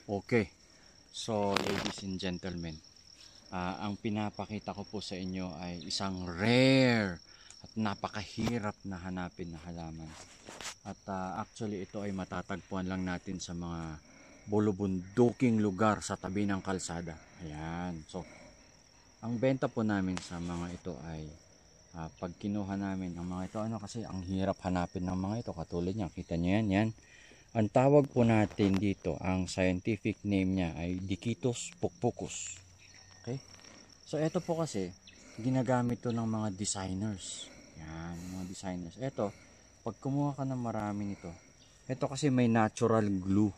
Okay, so ladies and gentlemen, ang pinapakita ko po sa inyo ay isang rare at napakahirap na hanapin na halaman. At actually ito ay matatagpuan lang natin sa mga bulubunduking lugar sa tabi ng kalsada. Ayan, so ang benta po namin sa mga ito ay pag kinuha namin ang mga ito, kasi ang hirap hanapin ng mga ito, katulad niyan, kita nyo yan. Ang tawag po natin dito, ang scientific name niya ay Dikitos pukpukos. Okay? So ito po kasi ginagamit to ng mga designers. Yan, mga designers. Ito, pag kumuha ka ng marami nito, ito kasi may natural glue.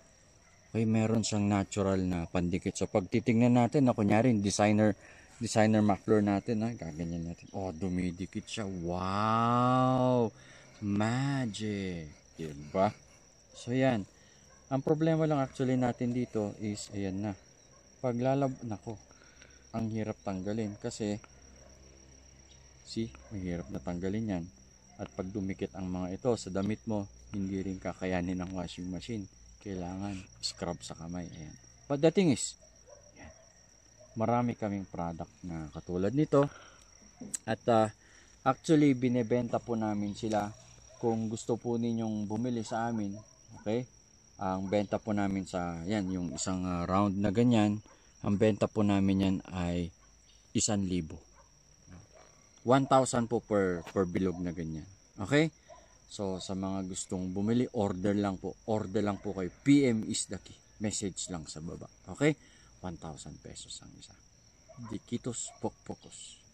Okay, meron siyang natural na pandikit. So pag titingnan natin na kunyari designer muffler natin, gaganyan natin. Oh, dumidikit siya. Wow! Magic! Diba? So yan. Ang problema lang actually natin dito is ayan na. Nako, ang hirap tanggalin kasi mahirap na tanggalin yan. At pag dumikit ang mga ito sa damit mo, hindi rin kakayanin ng washing machine. Kailangan scrub sa kamay. Ayan. But the thing is, ayan, marami kaming product na katulad nito. At actually binebenta po namin sila kung gusto po ninyong bumili sa amin. Okay? Ang benta po namin sa yan, yung isang round na ganyan, ang benta po namin yan ay 1,000. 1,000 po per bilog na ganyan. Okay? So sa mga gustong bumili, order lang po kayo. PM is the key. Message lang sa baba. Okay? 1,000 pesos ang isa. Dikitos pokpokos.